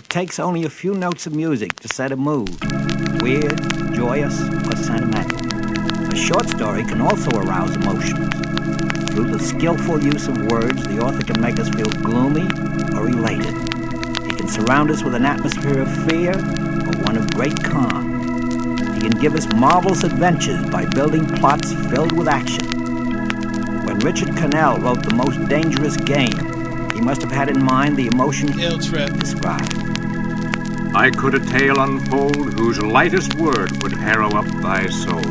It takes only a few notes of music to set a mood, weird, joyous, or sentimental. A short story can also arouse emotions. Through the skillful use of words, the author can make us feel gloomy or elated. He can surround us with an atmosphere of fear or one of great calm. He can give us marvelous adventures by building plots filled with action. When Richard Connell wrote The Most Dangerous Game, he must have had in mind the emotion Illtripp described. I could a tale unfold whose lightest word would harrow up thy soul.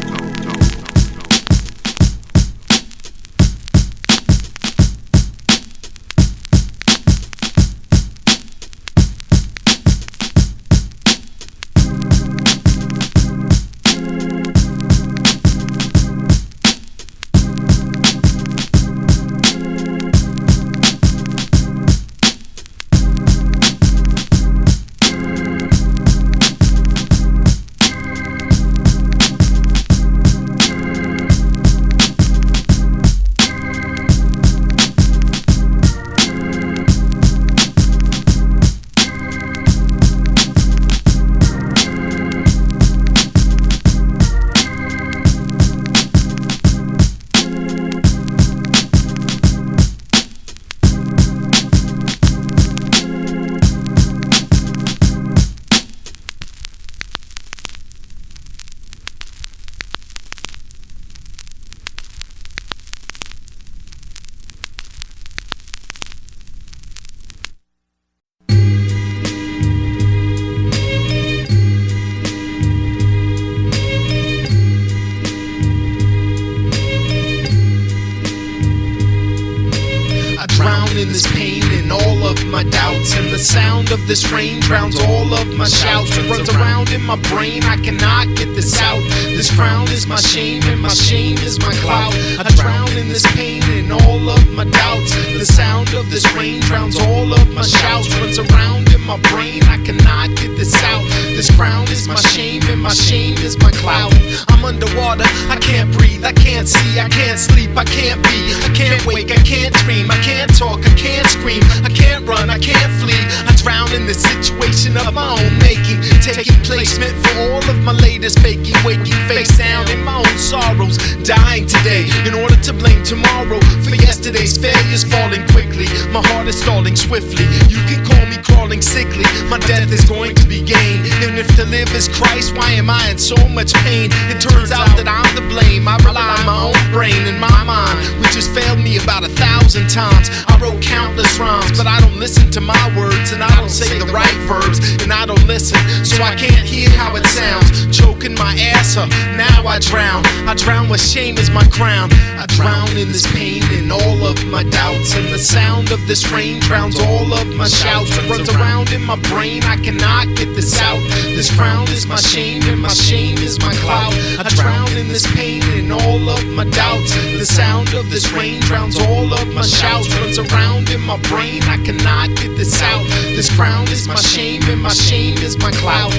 In this pain and all of my doubts, and the sound of this rain drowns all of my shouts. It runs around in my brain, I cannot get this out. This crown is my shame and my shame is my clout. I drown in this pain and all of my doubts. The sound of this rain drowns all of my shouts. Runs around in my brain, I cannot get this out. This crown is my shame and my shame is my clout. I'm underwater, I can't breathe, I can't see, I can't sleep, I can't be, I can't wake, I can't dream, I can't talk, I can't scream, I can't run, I can't flee. I drown in this situation of my own making, taking placement for all of my latest faking, waking face down in my own sorrows, dying today in order to blame tomorrow for yesterday's failures falling quickly. My heart is stalling swiftly, you can call me crawling sickly. My death is going to be gain, and if to live is Christ, why am I in so much pain? It turns out that I'm to blame. I rely on my own brain and my mind, which has failed me about 1,000 times. I wrote countless rhymes, but I don't listen to my words, and I don't say the right verbs, and I don't listen, so I can't hear how it sounds. Choking my ass up, now I drown. I drown with shame as my crown. I drown in this pain and all of my doubts, and the sound of this rain drowns all of my shouts. It runs around in my brain, I cannot get this out. This crown is my shame and my shame is my clout. I drown in this pain and all of my doubts. The sound of this rain drowns all of my shouts. Runs around in my brain, I cannot get this out. This crown is my shame and my shame is my clout.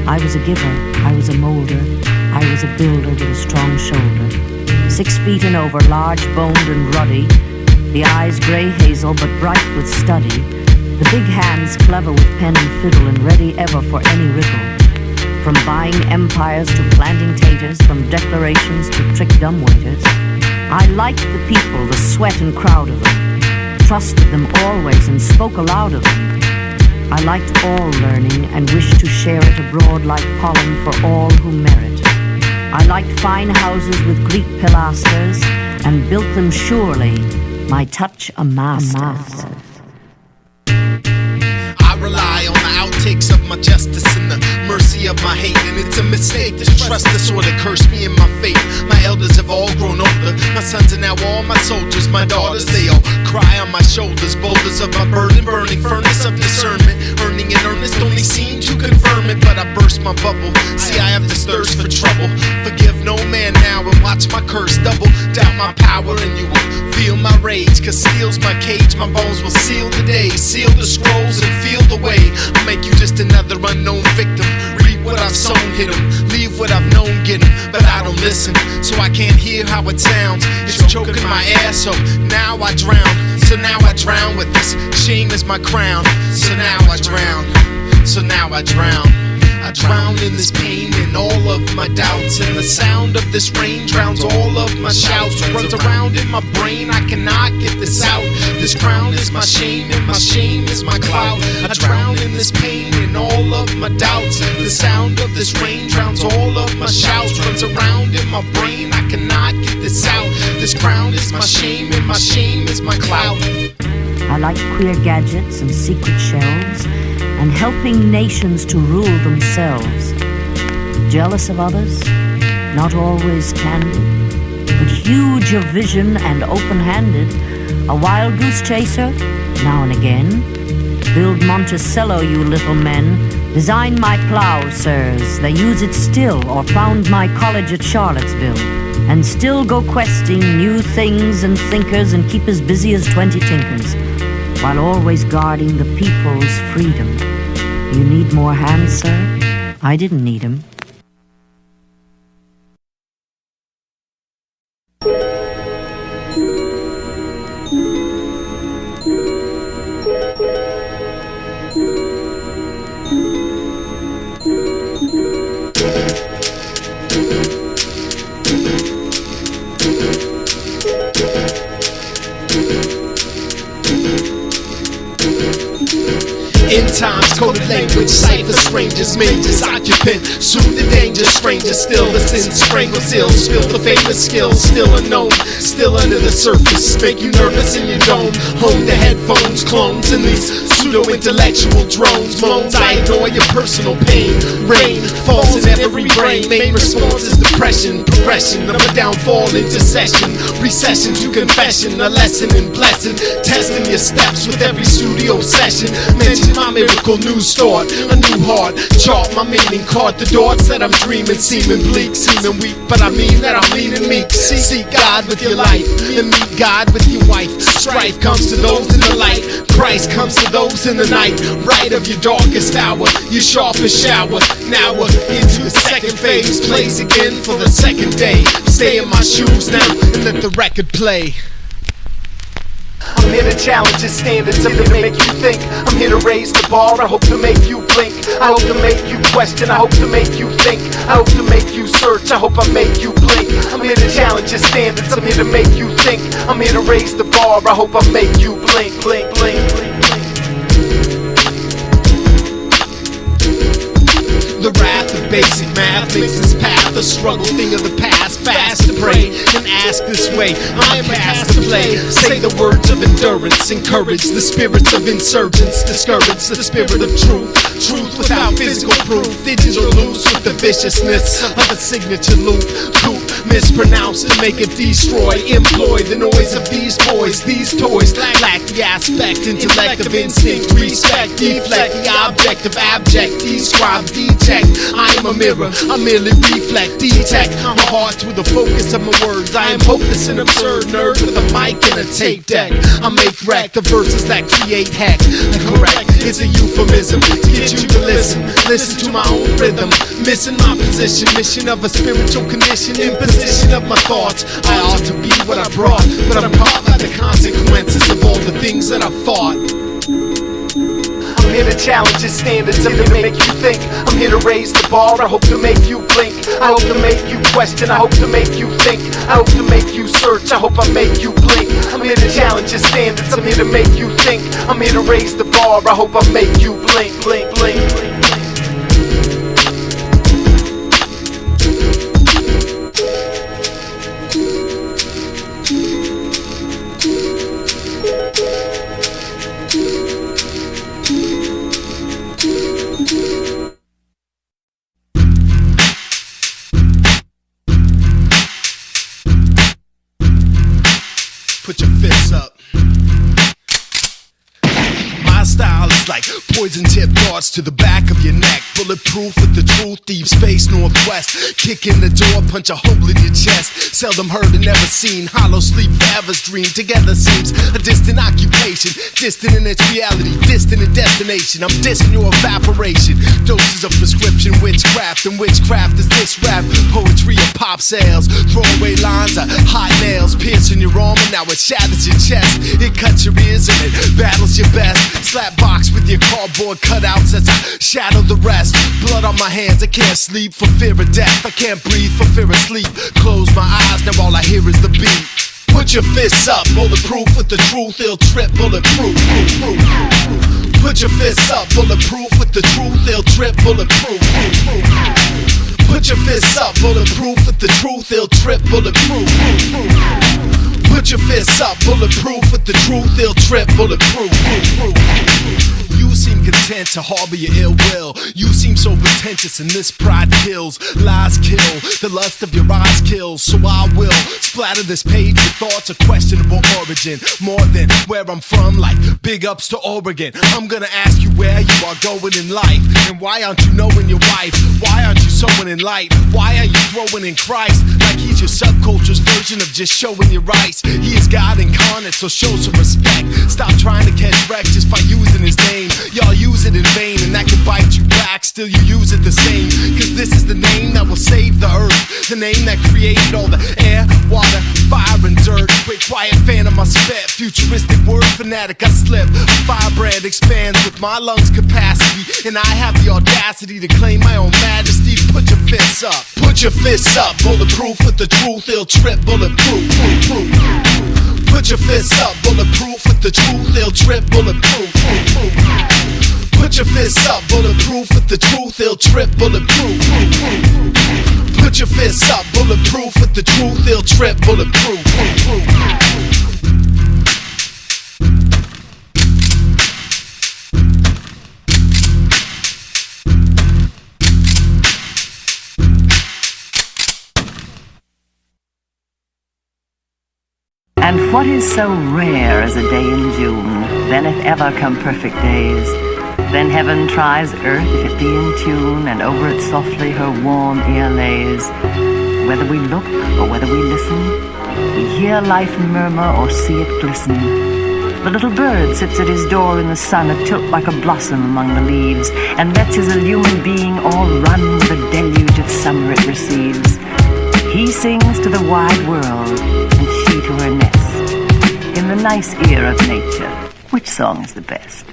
I was a giver, I was a molder, I was a builder with a strong shoulder. 6 feet and over, large-boned and ruddy, the eyes grey hazel but bright with study, the big hands clever with pen and fiddle and ready ever for any riddle. From buying empires to planting taters, from declarations to trick dumbwaiters, I liked the people, the sweat and crowd of them, trusted them always and spoke aloud of them. I liked all learning and wished to share it abroad like pollen for all who merit. I liked fine houses with Greek pilasters and built them surely, my touch a master. I rely on the outtakes of my justice and the mercy of my hate, and it's a mistake to trust the sword that cursed me in my fate. My elders have all grown older, my sons are now all my soldiers, my daughters, they all cry on my shoulders. Boulders of my burden, burning furnace of discernment, earning in earnest only seem to confirm it, but I burst my bubble. See, I have this thirst for trouble. Forgive no man now and watch my curse double. Doubt my power and you will feel my rage, cause steel's my cage. My bones will seal the day, seal the scrolls and feel the way. I'll make you just another another unknown victim. Reap what I've sown, hit 'em. Leave what I've known, get 'em. But I don't listen, so I can't hear how it sounds. It's choking my ass, so now I drown. So now I drown with this shame as my crown. So now I drown. So now I drown. I drown in this pain and all of my doubts, and the sound of this rain drowns all of my shouts. Runs around in my brain, I cannot get this out. This crown is my shame and my shame is my clout. I drown in this pain and all of my doubts. The sound of this rain drowns all of my shouts. Runs around in my brain, I cannot get this out. This crown is my shame and my shame is my clout. I like queer gadgets and secret shelves, and helping nations to rule themselves. Jealous of others, not always candid, but huge of vision and open-handed. A wild goose chaser, now and again. Build Monticello, you little men. Design my plow, sirs. They use it still, or found my college at Charlottesville. And still go questing new things and thinkers and keep as busy as 20 tinkers, while always guarding the people's freedom. You need more hands, sir? I didn't need 'em. In times, coded language, cipher strangers, majors, occupant, soon the danger, stranger still, the sin strangles ill, spill the famous skills, still unknown, still under the surface, make you nervous in your dome, home the headphones, clones, and these pseudo-intellectual drones, moans, I ignore your personal pain, rain falls in every brain, main response is depression, progression of a downfall into session, recession to confession, a lesson in blessing, testing your steps with every studio session, mention my miracle news thought, a new heart, chart my meaning, caught the dots that I'm dreaming, seeming bleak, seeming weak, but I mean that I'm lean and meek, seek God with your life, and meet God with your wife, strife comes to those in the light, Christ comes to those in the night, right of your darkest hour, your sharpest shower, now we're into the second phase, plays again for the second day, stay in my shoes now, and let the record play. I'm here to challenge your standards, I'm here to make you think, I'm here to raise the bar, I hope to make you blink, I hope to make you question, I hope to make you think, I hope to make you search, I hope I make you blink, I'm here to challenge your standards, I'm here to make you think, I'm here to raise the bar, I hope I make you blink, blink, blink, blink, blink. The wrath of basic math makes this path a struggle, thing of the past, fast to pray and ask this way. I am cast to play, say the words of endurance, encourage the spirits of insurgents, discourage the spirit of truth, truth without physical proof, digital loose with the viciousness of a signature loop, coop, mispronounced to make it destroy, employ the noise of these boys, these toys, lack the aspect, intellect of instinct, respect, deflect the object of abject, describe, detect, I am a mirror, I merely reflect, detect my heart through the focus of my words, I am hopeless and absurd, nerd with a mic and a tape deck, I make wreck the verses that create heck, correct, it's a euphemism to get you to listen to my own rhythm, missing my position, mission of a spiritual condition, imposition of my thoughts, I ought to be what I brought, but I'm caught by the consequences of all the things that I fought. I'm here to challenge your standards, I'm here to make you think, I'm here to raise the bar, I hope to make you blink, I hope to make you question, I hope to make you think, I hope to make you search, I hope I make you blink, I'm here to challenge your standards, I'm here to make you think, I'm here to raise the bar, I hope I make you blink, blink, blink, blink. Put your fists up. My style is like poison tip thoughts to the back of of your neck. Bulletproof with the truth, deep space northwest. Kick in the door, punch a hole in your chest. Seldom heard and never seen. Hollow sleep, forever's dream. Together seems a distant occupation. Distant in its reality, distant in destination. I'm dissing your evaporation. Doses of prescription witchcraft, and witchcraft is this rap. Poetry and pop sales. Throwaway lines are hot nails, piercing your armor. Now it shatters your chest. It cuts your ears and it battles your best. Slap box with your cardboard cutouts as I shadow the rest. Blood on my hands, I can't sleep for fear of death. I can't breathe for fear of sleep. Close my eyes, now all I hear is the beat. Put your fists up, bulletproof with the truth. Illtripp, bulletproof. Put your fists up, bulletproof with the truth. Illtripp, bulletproof. Put your fists up, bulletproof with the truth. Illtripp, bulletproof. Put your fists up, bulletproof with the truth. Illtripp, bulletproof. You seem content to harbor your ill will. You seem so pretentious and this pride kills. Lies kill, the lust of your eyes kills. So I will splatter this page with thoughts of questionable origin. More than where I'm from, like big ups to Oregon. I'm gonna ask you where you are going in life. And why aren't you knowing your wife? Why aren't you sowing in light? Why are you throwing in Christ? Like he's your subculture's version of just showing your rights. He is God incarnate, so show some respect. Stop trying to catch wreck just by using his name. Y'all use it in vain and that can bite you back. Still you use it the same, cause this is the name that will save the earth. The name that created all the air, water, fire and dirt. Quick quiet fan of my spit, futuristic word fanatic I slip. A firebrand expands with my lungs capacity, and I have the audacity to claim my own majesty. Put your fists up, put your fists up. Bulletproof with the truth, Illtripp, bulletproof. Put your fists up, bulletproof with the truth. Illtripp, bulletproof. Put your fists up, bulletproof with the truth. Illtripp, bulletproof. Put your fists up, bulletproof with the truth. Illtripp, bulletproof. And what is so rare as a day in June? Then if ever come perfect days. Then heaven tries earth if it be in tune, and over it softly her warm ear lays. Whether we look or whether we listen, we hear life murmur or see it glisten. The little bird sits at his door in the sun, atilt like a blossom among the leaves, and lets his illumined being all run with a deluge of summer it receives. He sings to the wide world, and she to her nest. In the nice ear of nature, which song is the best?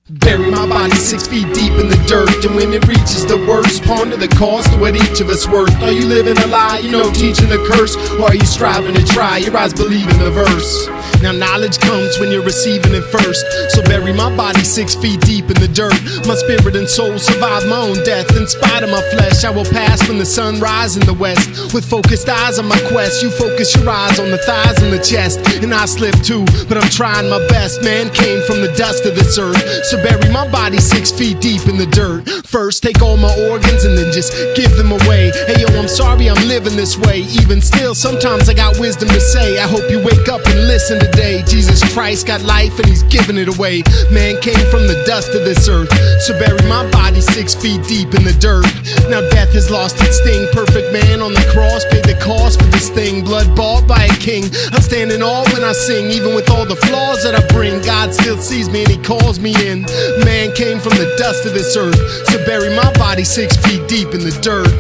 Bury my body 6 feet deep in the dirt, and when it reaches the worst, ponder the cost of what each of us worth. Are you living a lie, you know, teaching a curse? Or are you striving to try? Your eyes believe in the verse. Now knowledge comes when you're receiving it first. So bury my body 6 feet deep in the dirt. My spirit and soul survive my own death. In spite of my flesh, I will pass when the sun rises in the west. With focused eyes on my quest, you focus your eyes on the thighs and the chest. And I slip too, but I'm trying my best. Man came from the dust of this earth, so bury my body 6 feet deep in the dirt. First take all my organs and then just give them away. Hey yo, I'm sorry I'm living this way. Even still, sometimes I got wisdom to say. I hope you wake up and listen today. Jesus Christ got life and he's giving it away. Man came from the dust of this earth, so bury my body 6 feet deep in the dirt. Now death has lost its sting. Perfect man on the cross paid the cost for this thing. Blood bought by a king. I stand in awe when I sing. Even with all the flaws that I bring, God still sees me and he calls me in. Man came from the dust of this earth, so bury my body 6 feet deep in the dirt.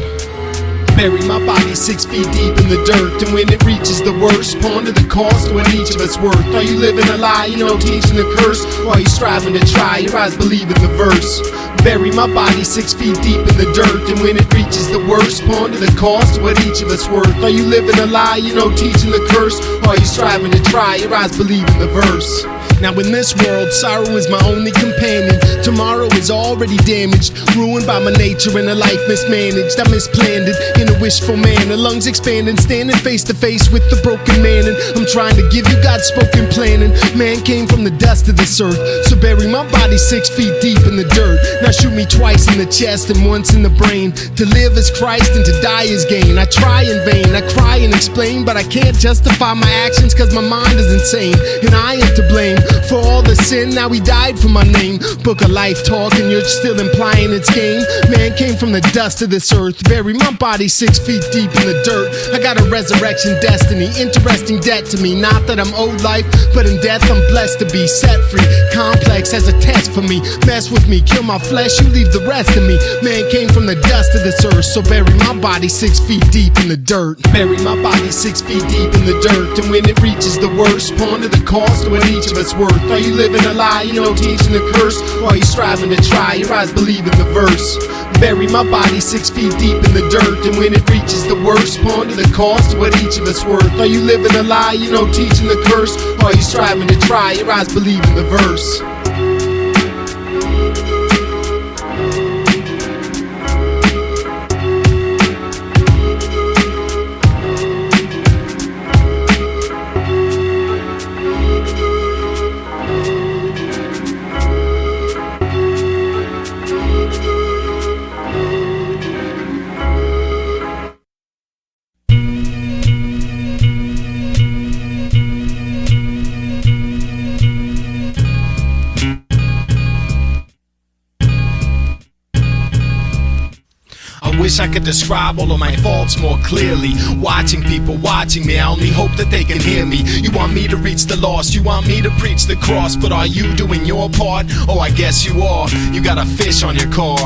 Bury my body 6 feet deep in the dirt, and when it reaches the worst, ponder the cost of what each of us worth. Are you living a lie, you know, teaching a curse? Or are you striving to try? Your eyes believe in the verse. Bury my body 6 feet deep in the dirt, and when it reaches the worst, ponder the cost of what each of us worth. Are you living a lie, you know, teaching the curse? Or are you striving to try? Your eyes believe in the verse. Now in this world, sorrow is my only companion. Tomorrow is already damaged, ruined by my nature and a life mismanaged. I misplanned it in a wishful manner, lungs expanding, standing face to face with the broken man. And I'm trying to give you God's spoken planning. Man came from the dust of this earth, so bury my body 6 feet deep in the dirt. Now shoot me twice in the chest and once in the brain. To live is Christ and to die is gain. I try in vain, I cry and explain, but I can't justify my actions cause my mind is insane, and I am to blame. For all the sin, now he died for my name. Book of life talk and you're still implying it's game. Man came from the dust of this earth. Bury my body 6 feet deep in the dirt. I got a resurrection destiny, interesting debt to me. Not that I'm owed life, but in death I'm blessed to be set free. Complex as a test for me. Mess with me, kill my flesh, you leave the rest of me. Man came from the dust of this earth, so bury my body 6 feet deep in the dirt. Bury my body 6 feet deep in the dirt. And when it reaches the worst, ponder the cost of what each of us worth. Are you living a lie, you know, teaching the curse? Or are you striving to try, your eyes believe in the verse? Bury my body 6 feet deep in the dirt. And when it reaches the worst, ponder the cost of what each of us worth. Are you living a lie, you know, teaching the curse? Or are you striving to try, your eyes believe in the verse? Wish I could describe all of my faults more clearly. Watching people watching me, I only hope that they can hear me. You want me to reach the lost, you want me to preach the cross, but are you doing your part? Oh, I guess you are. You got a fish on your car.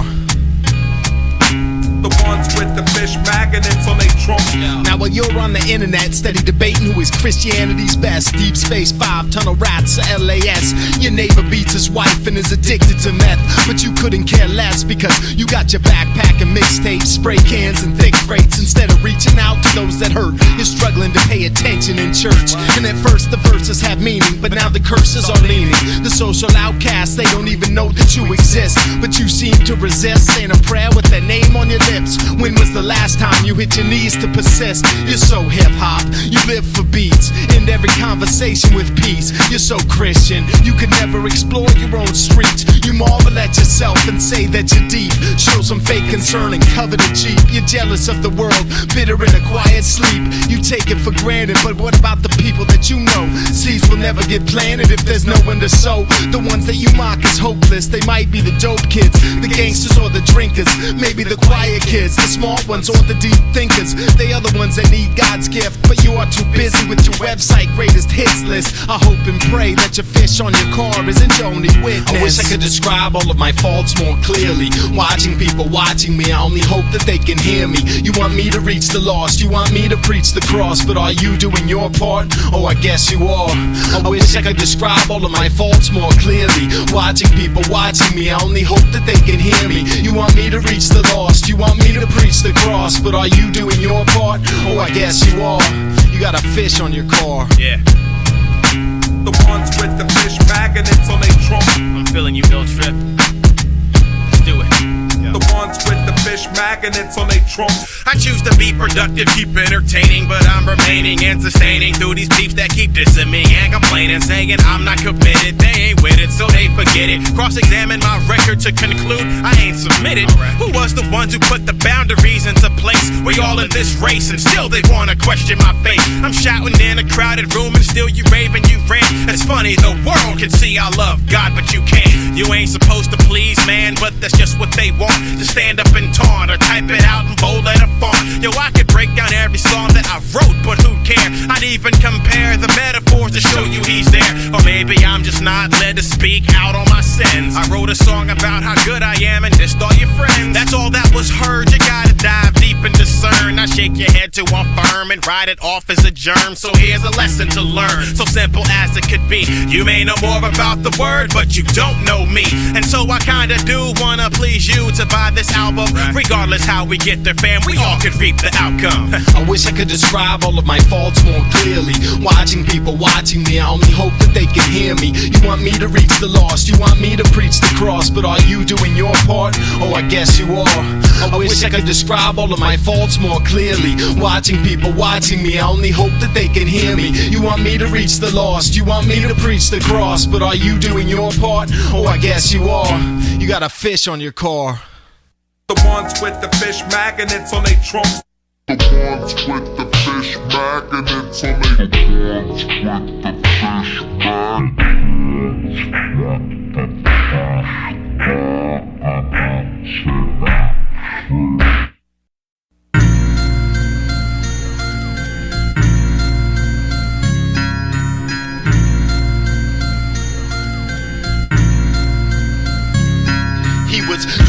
The ones with the fish magnets on they trunk. Now while you're on the internet steady debating who is Christianity's best, Deep Space 5, Tunnel Rats, or LAS, your neighbor beats his wife and is addicted to meth, but you couldn't care less because you got your backpack and mixtapes, spray cans and thick freights. Instead of reaching out to those that hurt, you're struggling to pay attention in church. And at first the verses have meaning, but now the curses are leaning. The social outcasts, they don't even know that you exist, but you seem to resist saying a prayer with their name on your lips. When was the last time you hit your knees to persist? You're so hip-hop, you live for beats. End every conversation with peace. You're so Christian, you could never explore your own streets. You marvel at yourself and say that you're deep. Show some fake concern and cover the Jeep. You're jealous of the world, bitter in a quiet sleep. You take it for granted, but what about the people that you know? Seeds will never get planted if there's no one to sow. The ones that you mock as hopeless, they might be the dope kids, the gangsters or the drinkers, maybe the quiet kids, the smart ones or the deep thinkers. They are the ones that need God's gift, but you are too busy with your website greatest hits list. I hope and pray that your fish on your car isn't your only witness. I wish I could describe all of my faults more clearly. Watching people watching me, I only hope that they can hear me. You want me to reach the lost, you want me to preach the cross, but are you doing your part? Oh, I guess you are. I wish I could describe all of my faults more clearly. Watching people watching me, I only hope that they can hear me. You want me to reach the lost, you want me to preach the cross, but are you doing your part? Oh, I guess you are. You got a fish on your car. Yeah. The ones with the fish magnets on they trunk. I'm feeling you, Illtripp. Let's do it. The ones with the fish magnets on they trunk. I choose to be productive, keep entertaining, but I'm remaining and sustaining through these peeps that keep dissing me and complaining, saying I'm not committed, they ain't with it, so they forget it. Cross-examine my record to conclude I ain't submitted. Who was the ones who put the boundaries into place? We all in this race and still they wanna question my faith. I'm shouting in a crowded room and still you rave and you rant. It's funny, the world can see I love God, but you can't. You ain't supposed to please man, but that's just what they want. To stand up and taunt or type it out in bold letter font. Yo, I could break down every song that I wrote, but who cares? I'd even compare the metaphors to show you he's there. Or maybe I'm just not led to speak out on my sins. I wrote a song about how good I am and dissed all your friends. That's all that was heard, you gotta dive deep and discern. Not shake your head to affirm and write it off as a germ. So here's a lesson to learn, so simple as it could be. You may know more about the word, but you don't know me. And so I kinda do wanna please you to buy this album. Regardless how we get there, fam, we all could reap the outcome. I wish I could describe all of my faults more clearly. Watching people watching me, I only hope that they can hear me. You want me to reach the lost, you want me to preach the cross, but are you doing your part? Oh, I guess you are. I wish I could describe all of my faults more clearly. Watching people watching me, I only hope that they can hear me. You want me to reach the lost, you want me to preach the cross, but are you doing your part? Oh, I guess you are. You got a fish on your car. The ones with the fish magnets on they trunks. The ones with the fish magnets on they. The ones with the fish magnets.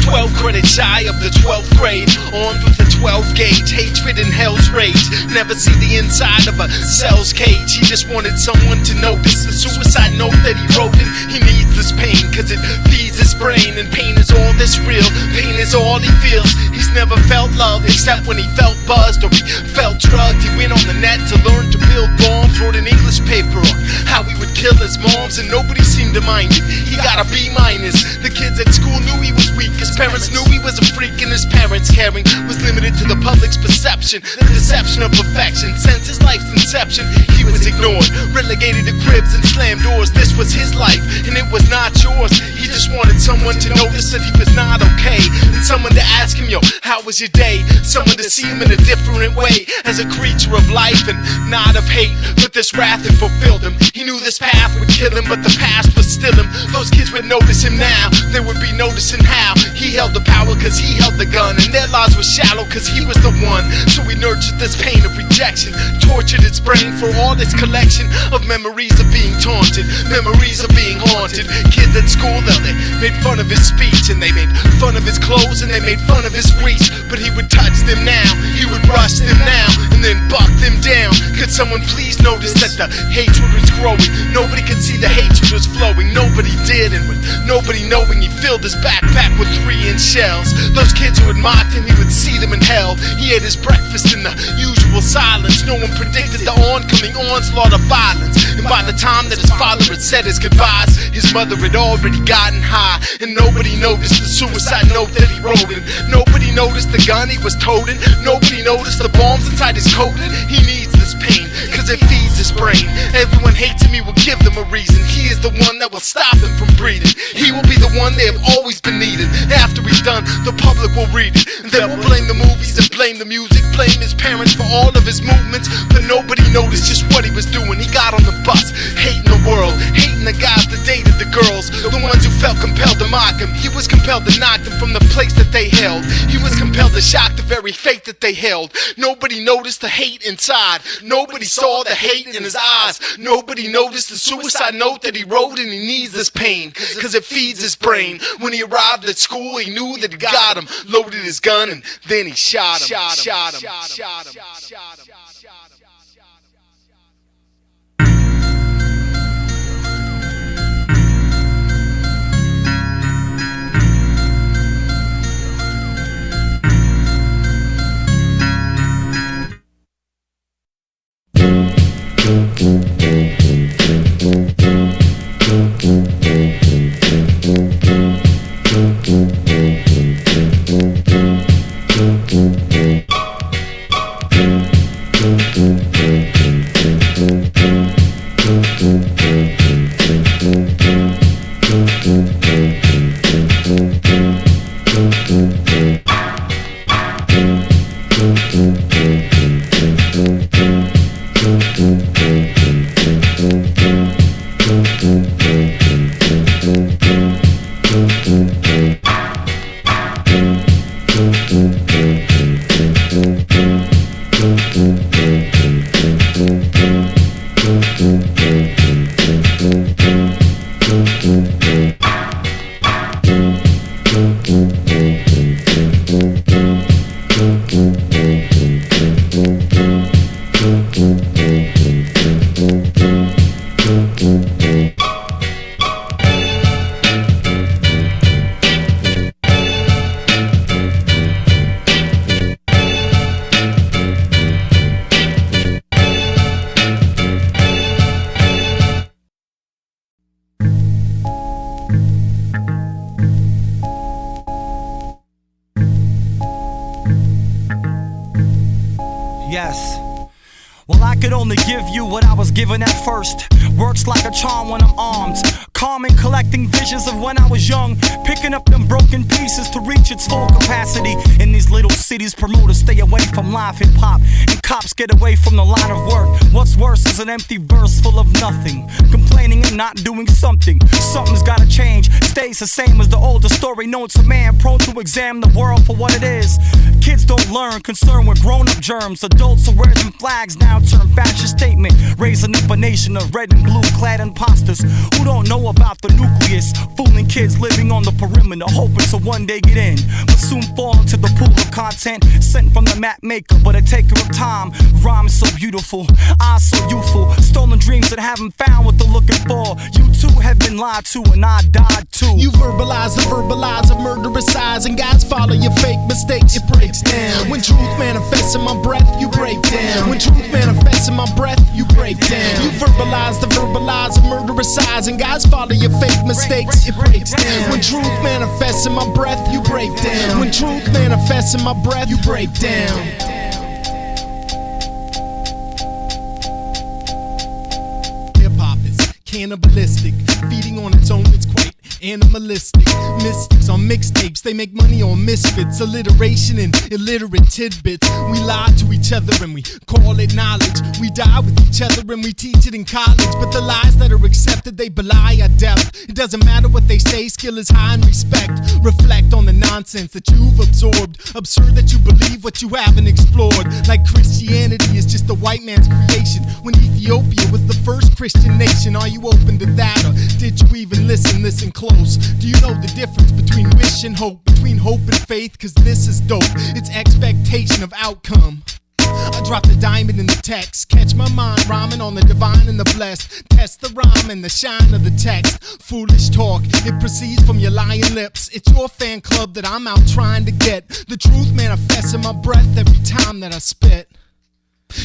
12 credits shy of the 12th grade, armed with a 12 gauge, hatred and hell's rage. Never see the inside of a cell's cage. He just wanted someone to notice the suicide note that he wrote in. He needs this pain cause it feeds his brain, and pain is all that's real, pain is all he feels. He's never felt love except when he felt buzzed or he felt drugged. He went on the net to learn to build bombs, wrote an English paper on how he would kill his moms, and nobody seemed to mind it. He got a B-. The kids at school knew he was weak, his parents knew he was a freak, and his parents' caring was limited to the public's perception, the deception of perfection. Since his life's inception, he was ignored, relegated to cribs and slammed doors. This was his life, and it was not yours. He just wanted someone to notice that he was not okay, and someone to ask him, yo, how was your day? Someone to see him in a different way, as a creature of life and not of hate. But this wrath had fulfilled him. He knew this path would kill him, but the past would still him. Those kids would notice him now, they would be noticing how he held the power cause he held the gun, and their lives were shallow cause he was the one. So he nurtured this pain of rejection, tortured its brain for all its collection of memories of being taunted, memories of being haunted. Kids at school though, they made fun of his speech, and they made fun of his clothes, and they made fun of his reach. But he would touch them now, he would rush them now, and then buck them down. Could someone please notice that the hatred was growing? Nobody could see the hatred was flowing, nobody did, and with nobody knowing, he filled his backpack with 3-inch shells. Those kids who had mocked him, he would see them in hell. He ate his breakfast in the usual silence. No one predicted the oncoming onslaught of violence, and by the time that his father had said his goodbyes, his mother had already gotten high. And nobody noticed the suicide note that he wrote in. Nobody noticed the gun he was toting. Nobody noticed the bombs inside his coat. He needs this pain cause it feeds his brain. Everyone hates him, he will give them a reason. He is the one that will stop him from breathing. He will be the one they have always been needing. After he's done, the public will read it, and they will blame the movies and blame the music, blame his parents for all of his movements. But nobody noticed just what he was doing. He got on the bus, hating the world, hating the guys that dated the girls, the ones who felt compelled to mock him. He was compelled to knock them from the place that they held. He was compelled to shock the very faith that they held. Nobody noticed the hate inside. Nobody saw the hate in his eyes. Nobody noticed the suicide note that he wrote, and he needs this pain cause it feeds his brain. When he arrived at school, he knew that he got him, loaded his gun, and then he shot him. Yes. Well, I could only give you what I was given at first. Works like a charm when I'm armed. Calm and collecting visions of when I was young. Picking up them broken pieces to reach its full capacity. In these little cities, promoters stay away from live hip-hop, and cops get away from the line of work. What's worse is an empty verse full of nothing. Complaining and not doing something. Something's gotta change. Stays the same as the older story. No, it's a man prone to examine the world for what it is. Kids don't learn, concerned with grown-up germs. Adults are wearing them flags now turn fascist statement. Raise raising up a nation of red and blue clad imposters who don't know about the nucleus, fooling kids living on the perimeter, hoping to one day get in, but soon fall into the pool of content sent from the map maker. But a taker of time, rhymes so beautiful, eyes so youthful, stolen dreams that haven't found what they're looking for. You too have been lied to, and I died too. You verbalize a murderous eyes, and guys follow your fake mistakes. It breaks down when truth manifests in my breath. You break down when truth manifests in my breath. You break down. You verbalize a murderous eyes, and guys follow your fake mistakes. It breaks down when truth manifests in my breath. You break down when truth manifests in my breath. You break down. Hip-hop is cannibalistic, feeding on its own, it's quite animalistic. Mystics on mixtapes, they make money on misfits, alliteration and illiterate tidbits. We lie to each other and we call it knowledge. We die with each other and we teach it in college. But the lies that are accepted, they belie our depth. It doesn't matter what they say, skill is high and respect. Reflect on the nonsense that you've absorbed. Absurd that you believe what you haven't explored. Like Christianity is just a white man's creation, when Ethiopia was the first Christian nation. Are you open to that, or did you even listen close? Do you know the difference between wish and hope, between hope and faith? Cause this is dope, it's expectation of outcome. I drop the diamond in the text, catch my mind rhyming on the divine and the blessed. Test the rhyme and the shine of the text. Foolish talk, it proceeds from your lying lips. It's your fan club that I'm out trying to get. The truth manifests in my breath every time that I spit.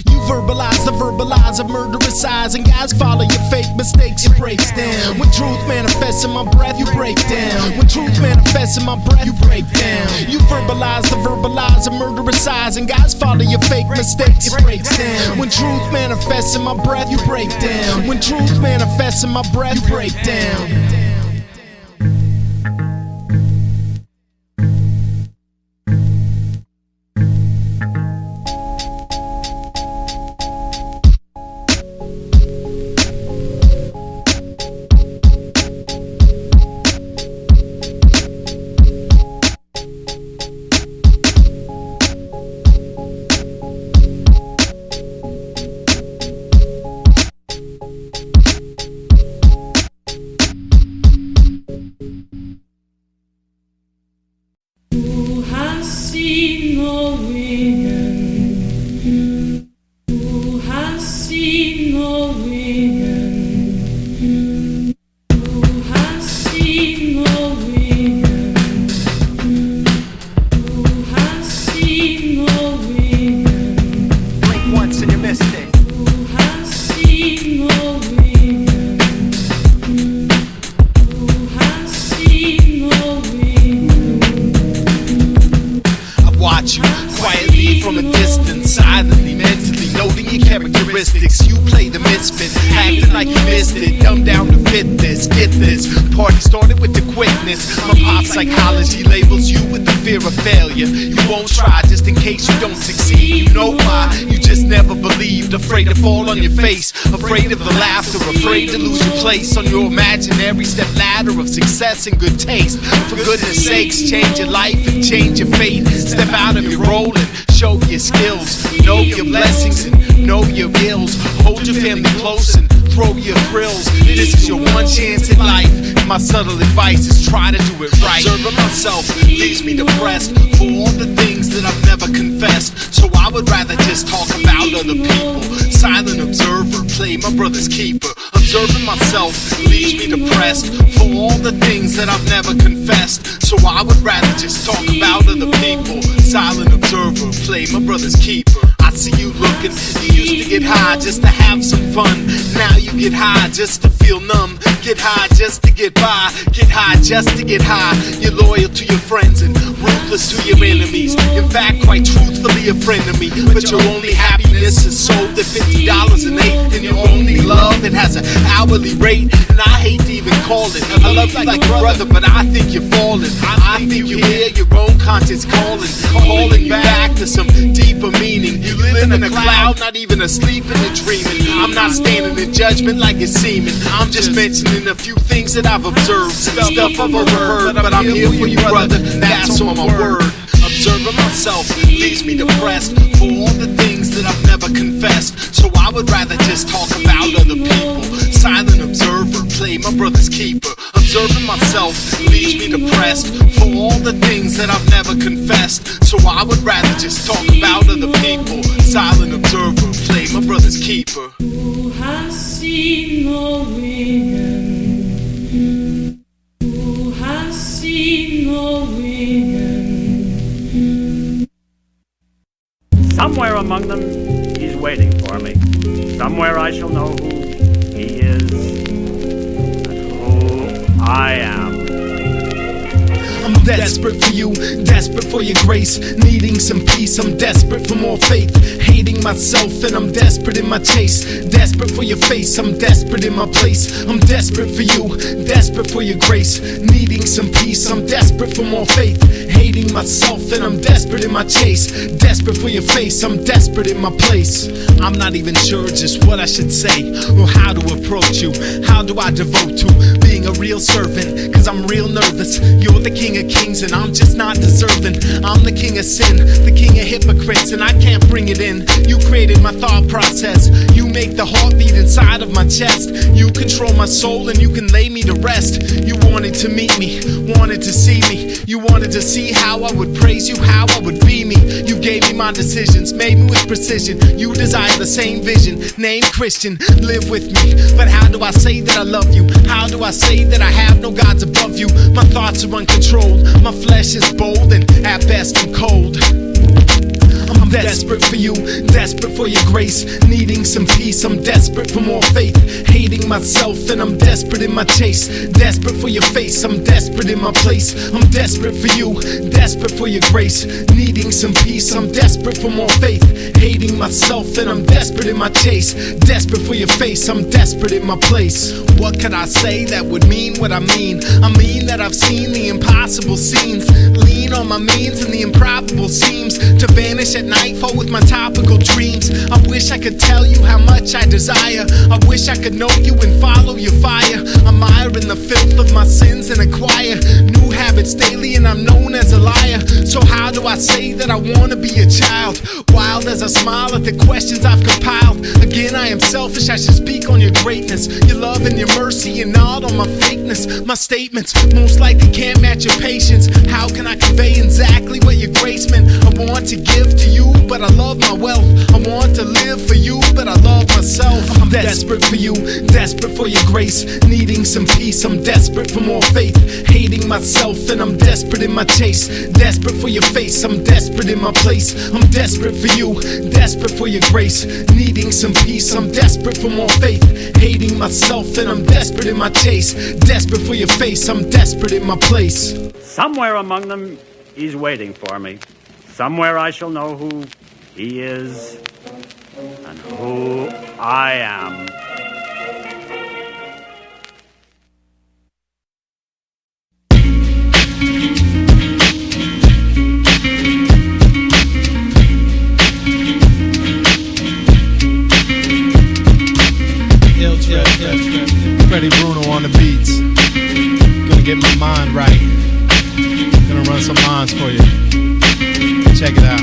You verbalize a murderous eyes, and guys follow your fake mistakes. It breaks down when truth manifests in my breath. You break down when truth manifests in my breath. You break down. You verbalize a murderous eyes, and guys follow your fake mistakes. It breaks down when truth manifests in my breath. You break down when truth manifests in my breath. You break down. Psychology labels you with the fear of failure. You won't try just in case you don't succeed. You know why? You just never believed. Afraid to fall on your face, afraid of the laughter, afraid to lose your place on your imaginary step ladder of success and good taste. For goodness sakes, change your life and change your fate. Step out of your role and show your skills. Know your blessings and know your ills. Hold your family close and throw your thrills. This is your one chance in life. My subtle advice is try to do it right. Observing myself leaves me depressed for all the things that I've never confessed. So I would rather just talk about other people. Silent observer, play my brother's keeper. Observing myself leaves me depressed for all the things that I've never confessed. So I would rather just talk about other people. Silent observer, play my brother's keeper. I see you looking, you used to get high just to have some fun. Now you get high just to feel numb. Get high just to get by. Get high just to get high. You're loyal to your friends and ruthless to your enemies. In fact, quite truthfully a friend of me. But your only happiness is sold at $50 an eighth. And your only love, it has an hourly rate. And I hate to even call it. I love you like a brother, but I think you're falling. I think you hear your own conscience calling you back to some deeper meaning. You live in a cloud, not even asleep in the dreaming. I'm not standing in judgment like it's seeming. I'm just mentioning a few things that I've observed. Stuff I've overheard, but I'm here for you, brother. That's on my word. Observing myself leaves me depressed for all the things that I've never never confessed. So I would rather just talk about other people. Silent observer, play my brother's keeper. Observing myself leaves me depressed for all the things that I've never confessed. So I would rather just talk about other people. Silent observer, play my brother's keeper. Who has seen Norwegian? Who has seen Norwegian? Somewhere among them, he's waiting for me. Somewhere I shall know who he is and who I am. I'm desperate for you, desperate for your grace, needing some peace. I'm desperate for more faith, hating myself and I'm desperate in my chase. Desperate for your face, I'm desperate in my place. I'm desperate for you, desperate for your grace, needing some peace. I'm desperate for more faith, hating myself and I'm desperate in my chase. Desperate for your face, I'm desperate in my place. I'm not even sure just what I should say or how to approach you. How do I devote to being a real servant? Cause I'm real nervous. You're the king of kings and I'm just not deserving. I'm the king of sin, the king of hypocrites, and I can't bring it in. You created my thought process. You make the heartbeat inside of my chest. You control my soul and you can lay me to rest. You wanted to meet me, wanted to see me. You wanted to see how I would praise you, how I would be me. You gave me my decisions, made me with precision. You desire the same vision, name Christian, live with me. But how do I say that I love you? How do I say that I have no gods above you? My thoughts are uncontrolled, my flesh is bold and at best I'm cold. I'm desperate for you, desperate for your grace, needing some peace. I'm desperate for more faith, hating myself and I'm desperate in my chase. Desperate for your face, I'm desperate in my place. I'm desperate for you, desperate for your grace, needing some peace. I'm desperate for more faith, hating myself and I'm desperate in my chase. Desperate for your face, I'm desperate in my place. What can I say that would mean what I mean? I mean that I've seen the impossible scenes, lean on my means and the improbable seems to vanish at nightfall with my topical dreams. I wish I could tell you how much I desire. I wish I could know you and follow your fire. I'm mired in the filth of my sins and acquire new habits daily and I'm known as a liar. So how do I say that I wanna be a child? Wild as I smile at the questions I've compiled. Again, I am selfish, I should speak on your greatness, your love and your mercy, and not on my fakeness. My statements most likely can't match your patience. How can I convey exactly what your grace meant? I want to give to you, but I love my wealth. I want to live for you, but I love myself. I'm desperate for you, desperate for your grace, needing some peace. I'm desperate for more faith, hating myself and I'm desperate in my chase. Desperate for your face, I'm desperate in my place. I'm desperate for you, desperate for your grace, needing some peace. I'm desperate for more faith, hating myself and I'm desperate in my chase. Desperate for your face, I'm desperate in my place. Somewhere among them, he's waiting for me. Somewhere I shall know who he is and who I am. Illtripp, Freddie Bruno on the beats. Gonna get my mind right. Gonna run some lines for you. Check it out.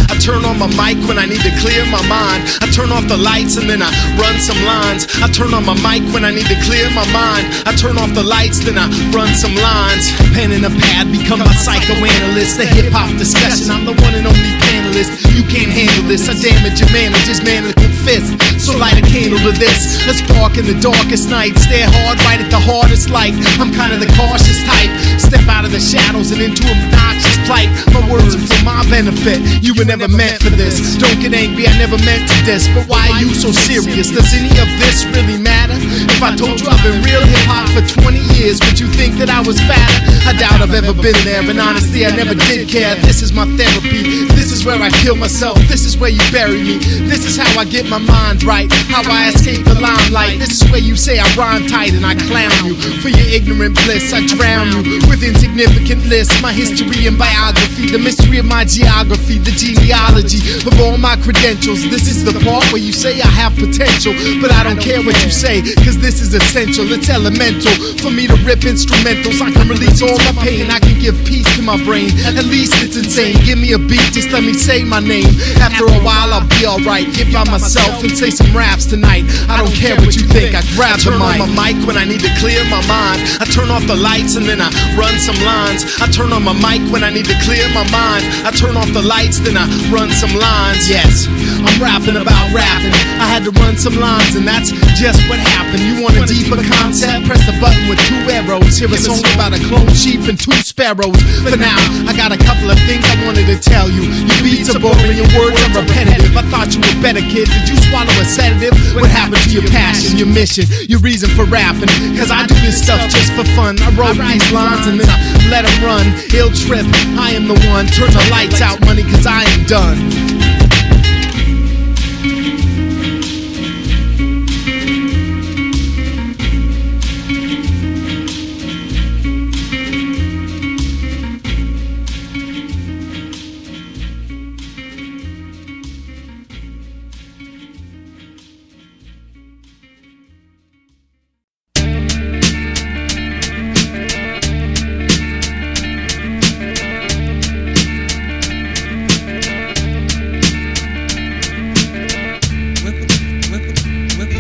I turn on my mic when I need to clear my mind. I turn off the lights and then I run some lines. I turn on my mic when I need to clear my mind. I turn off the lights, then I run some lines. Pen and a pad, become my psychoanalyst. The hip-hop discussion, I'm the one and only panelist. You can't handle this, I damage your manager's manlical fist. So light a candle to this, a spark in the darkest night. Stare hard right at the hardest light. I'm kind of the cautious type. Step out of the shadows and into obnoxious plight. My words are for my benefit, you were never meant for this. Don't get angry, I never meant to this. But why are you so serious? Does any of this really matter? If I told you I've been real hip-hop for 20 years, would you think that I was fatter? I doubt I've ever been there, and honestly I never did care. This is my therapy, this is where I kill myself, this is where you bury me. This is how I get my mind right, how I escape the limelight. This is where you say I rhyme tight and I clown you. For your ignorant bliss, I drown you with insignificant lists. My history and biography, the mystery of my geography, the genealogy of all my credentials. This is the part where you say I have potential, but I don't care what you say, cause this is essential. It's elemental for me to rip instrumentals. I can release all all my pain, I can give peace to my brain. At least it's insane. Give me a beat, just let me say my name. After a while I'll be alright. Get by myself and say some raps tonight. I don't care what you think, I grab the mic. On my mic when I need to clear my mind. I turn off the lights and then I run some lines. I turn on my mic when I need to clear my mind. I turn off the lights, then I run some lines. Yes, I'm rapping about rapping. I had to run some lines and that's just what happened. You want a deeper concept? Press the button with 2 arrows. Hear a song about a clone sheep and 2 sparrows. For now, I got a couple of things I wanted to tell you. Your beats are boring, your words are repetitive. I thought you were better, kid. Did you swallow a sedative? What happened to your passion, your mission, your reason for rapping? Cause I do this stuff just for fun. I wrote these lines and then I let them run. Illtripp, I am the one. Turn the lights out, money, cause I am done.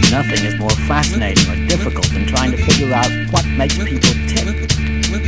Nothing is more fascinating or difficult than trying to figure out what makes people tick.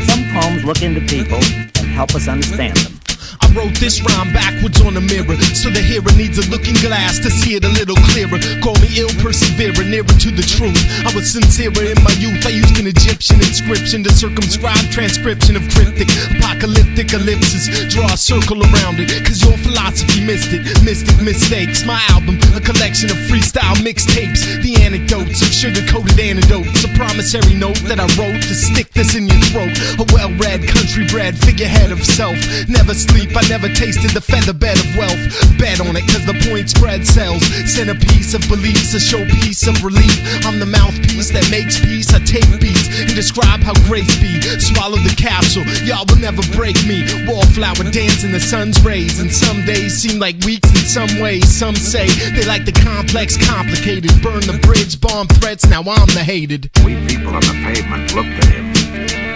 Some poems look into people and help us understand them. I wrote this rhyme backwards on a mirror, so the hearer needs a looking glass to see it a little clearer. Call me ill perseverer, nearer to the truth. I was sincerer in my youth. I used an Egyptian inscription to circumscribe transcription of cryptic, apocalyptic ellipses. Draw a circle around it, cause your philosophy missed it. Mystic mistakes, my album, a collection of freestyle mixtapes. The anecdotes of sugar-coated antidotes. A promissory note that I wrote to stick this in your throat. A well-read, country-bred figurehead of self. Never sleep, I never tasted the feather bed of wealth. Bet on it cause the point spread sells. Centerpiece of beliefs, a showpiece of relief. I'm the mouthpiece that makes peace. I take beats and describe how grace be. Swallow the capsule, y'all will never break me. Wallflower dance in the sun's rays. And some days seem like weeks in some ways. Some say they like the complex, complicated. Burn the bridge, bomb threats, now I'm the hated. We people on the pavement looked at him.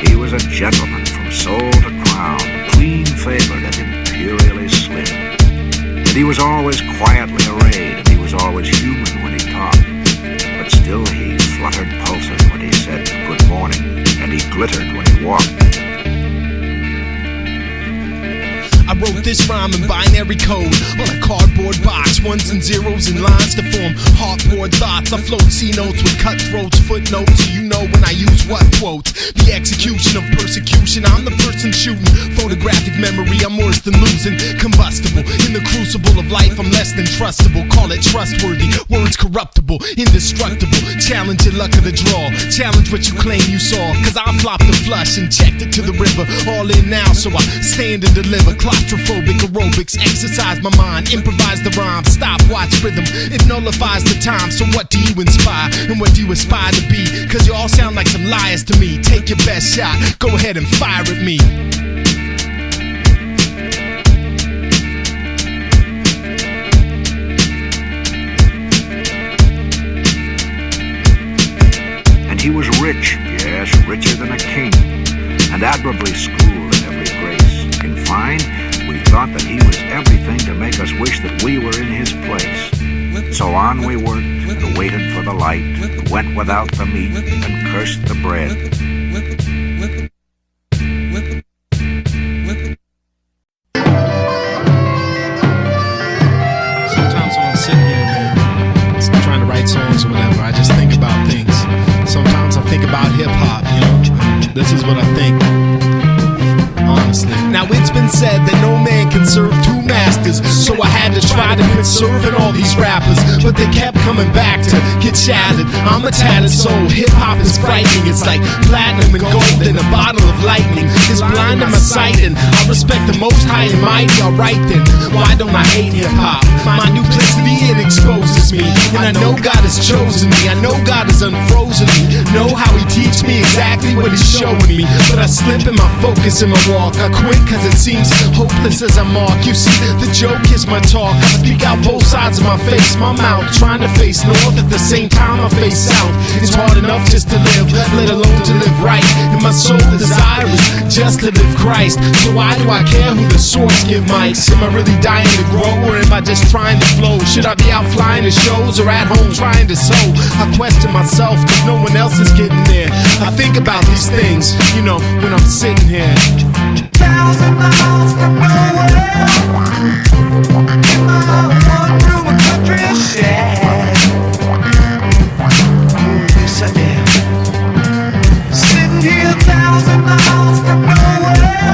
He was a gentleman from soul to crown, clean-favored and imperially slim. And he was always quietly arrayed, and he was always human when he talked. But still he fluttered pulses when he said good morning, and he glittered when he walked. I wrote this rhyme in binary code on a cardboard box, ones and zeros and lines to form heartboard thoughts. I float C-notes with cutthroats, footnotes, so you know when I use what quotes. The execution of persecution, I'm the person shooting. Photographic memory, I'm worse than losing. Combustible, in the crucible of life, I'm less than trustable. Call it trustworthy, words corruptible, indestructible. Challenge your luck of the draw, challenge what you claim you saw. Cause I flopped the flush and checked it to the river. All in now, so I stand and deliver. Claustrophobic aerobics, exercise my mind, improvise the rhyme, stop, watch rhythm, it nullifies the time. So what do you inspire, and what do you aspire to be? Cause you all sound like some liars to me. Take your best shot, go ahead and fire at me. And he was rich, yes, richer than a king, and admirably schooled in every grace. In fine, we thought that he was everything to make us wish that we were in his place. So on we worked, and waited for the light, and went without the meat, and cursed the bread. Sometimes when I'm sitting here, man, trying to write songs or whatever, I just think about things. Sometimes I think about hip-hop, you know. This is what I think. Honestly. Now it's been said that no man can serve two masters, so I had to try to quit serving all these rappers, but they kept coming back to get shattered. I'm a tattered soul, hip-hop is frightening. It's like platinum and gold in a bottle of lightning. It's blind to my sight, and I respect the most high and mighty. Alright then, why don't I hate hip-hop? My duplicity, it exposes me, and I know God has chosen me. I know God has unfrozen me. know how he teach me exactly what he's showing me. But I slip in my focus in my walk. I quit cause it seems hopeless as I mark. You see, the joke is my talk. I speak out both sides of my face, my mouth, trying to face north at the same time I face south. It's hard enough just to live, let alone to live right. And my soul desire is just to live Christ. So why do I care who the source give mics? Am I really dying to grow, or am I just trying to flow? Should I be out flying to shows or at home trying to sew? I question myself cause no one else is getting there. I think about these things, you know, when I'm sitting here. 1,000 miles from nowhere, in my one-room country shed. Yes I am. Sitting here 1,000 miles from nowhere,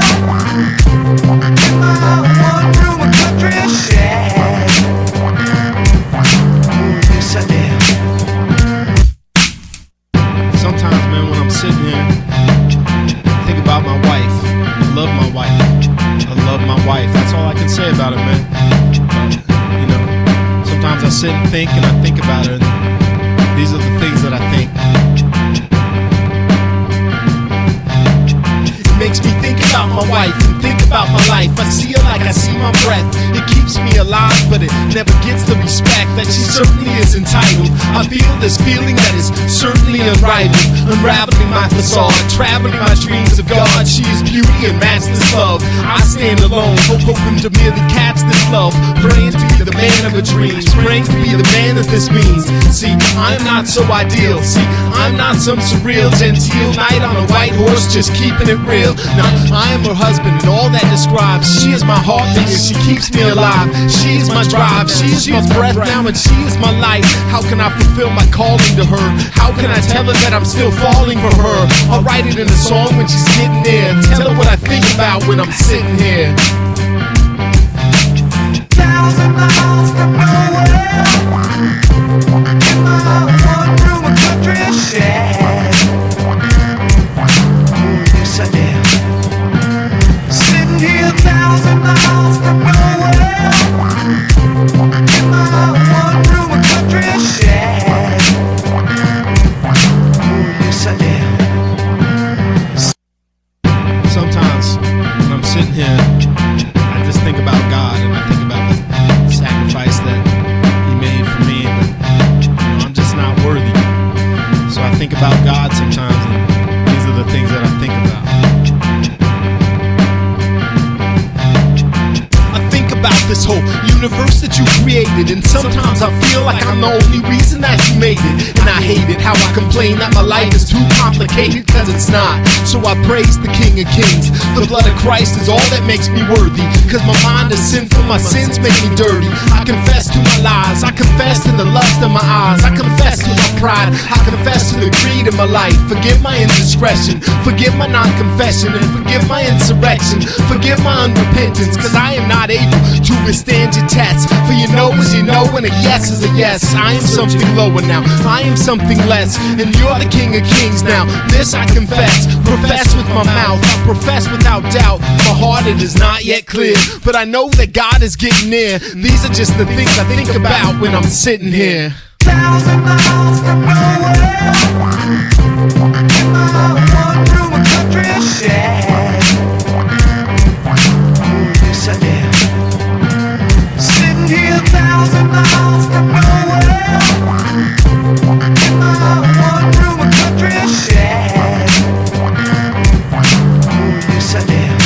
in my one-room country shed. Yes I am. Sometimes, man, when I'm sitting here, I think about my wife. I love my wife. I love my wife. That's all I can say about it, man. You know, sometimes I sit and think about her. And these are the things that I think. It makes me think about my wife and think about my life. I see her like I see my breath. It keeps me alive, but it never gets the respect that she certainly is entitled. I feel this feeling that is certainly unrivaled, unraveling my facade, traveling my dreams of God. She is beauty and matchless love. I stand alone, hoping to merely catch this love, praying to be the man of her dreams, praying to be the man that this means. See, I'm not so ideal. See, I'm not some surreal genteel knight on a white horse, just keeping it real. Now, I am her husband, and all that describes. She is my heartbeat, and she keeps me alive. She is my drive, she is my breath now, and she is my life. How can I fulfill my calling to her? How can I tell her that I'm still falling for her? I'll write it in a song when she's getting there. Tell her what I think about when I'm sitting here. 1,000 miles from nowhere, in my one-room country shed. Yes I am. Sitting here 1,000 miles from nowhere, in my one-room country shed. Yes I am. Sometimes when I'm sitting here, I just think about God, and I think about the sacrifice that He made for me, but you know, I'm just not worthy. So I think about God sometimes, and these are the things that I think about. About this whole universe that you created, and sometimes I feel like I'm the only reason that you made it. And I hate it how I complain that my life is too complicated, cause it's not. So I praise the King of Kings. The blood of Christ is all that makes me worthy, cause my mind is sinful, my sins make me dirty. I confess to my lies, I confess to the lust of my eyes, I confess to my pride, I confess to the greed in my life. Forgive my indiscretion, forgive my non-confession, and forgive my insurrection, forgive my unrepentance, cause I am not able to withstand your tests. For you know as you know, and a yes is a yes. I am something lower now, I am something less, and you're the King of Kings now. This I confess, profess with my mouth, I profess without doubt. My heart it is not yet clear, but I know that God is getting near. These are just the things I think about when I'm sitting here. 1,000 miles from nowhere, in my one-room country shed. Yes I am. Sitting here 1,000 miles from nowhere, in my one-room country shed. Yes I am.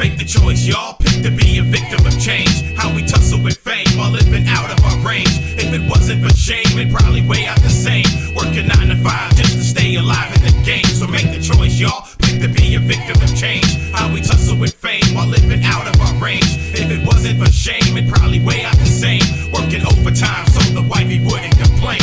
Make the choice, y'all. Pick to be a victim of change. How we tussle with fame while living out of our range. If it wasn't for shame, it'd probably weigh out the same. Working 9 to 5 just to stay alive in the game. So make the choice, y'all. Pick to be a victim of change. How we tussle with fame while living out of our range. If it wasn't for shame, it'd probably weigh out the same. Working overtime so the wifey wouldn't complain.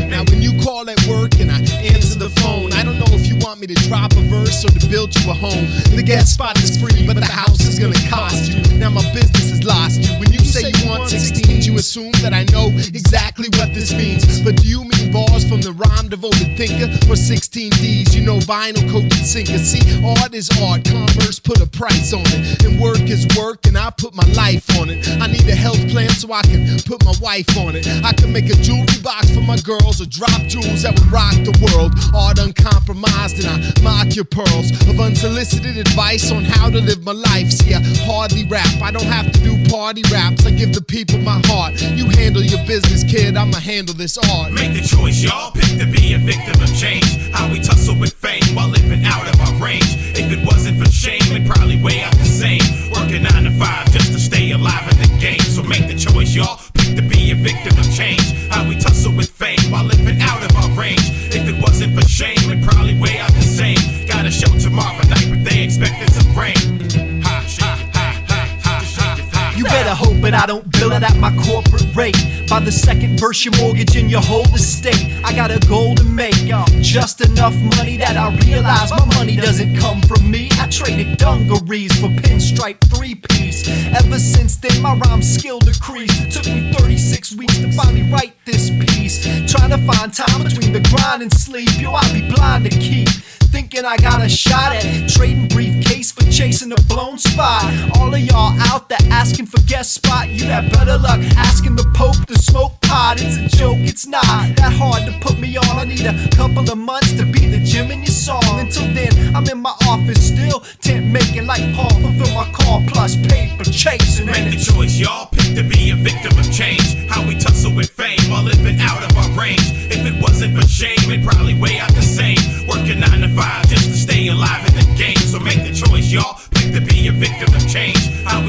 Now when you call at work and I answer the phone, I don't know if you want want me to drop a verse or to build you a home? The guest spot is free, but the house is gonna cost you. Now my business has lost you. When you say you want 16, you assume that I know exactly what this means. But do you mean bars from the rhyme devoted thinker or 16 D's? You know vinyl coated sinker. See, art is art, commerce put a price on it, and work is work, and I put my life on it. I need a health plan so I can put my wife on it. I can make a jewelry box for my girls or drop jewels that would rock the world. Art uncompromised, and I mock your pearls of unsolicited advice on how to live my life. See, I hardly rap, I don't have to do party raps. I give the people my heart. You handle your business, kid, I'ma handle this art. Make the choice, y'all. Pick to be a victim of change. How we tussle with fame while living out of our range. If it wasn't for shame, it'd probably weigh out the same. Working 9 to 5 just to stay alive in the game. So make the choice, y'all. Pick to be a victim of change. How we tussle with fame while living out of our range. If it wasn't for shame, it'd probably weigh out the same. Got a show tomorrow night, but they expecting some rain. You better hope that I don't bill it at my corporate rate. By the second verse, your mortgage in your whole estate. I got a goal to make, just enough money that I realize my money doesn't come from me. I traded dungarees for pinstripe 3-piece. Ever since then, my rhyme skill decreased. It took me 36 weeks to finally write this piece. Trying to find time between the grind and sleep. Yo, I'd be blind to keep thinking I got a shot at it. Trading briefcase for chasing a blown spot. All of y'all out there asking for guest spot, you had better luck asking the Pope to smoke pot. It's a joke, it's not that hard to put me on. I need a couple of months to be the gym in your song. Until then, I'm in my office still, tent making like Paul, fulfill my call plus paper chasing. Make the choice, y'all. Pick to be a victim of change. How we tussle with fame while living out of our range. If it wasn't for shame, it'd probably weigh out the same. Working 9 to 5 just to stay alive in the game. So make the choice, y'all. Pick to be a victim of change. How we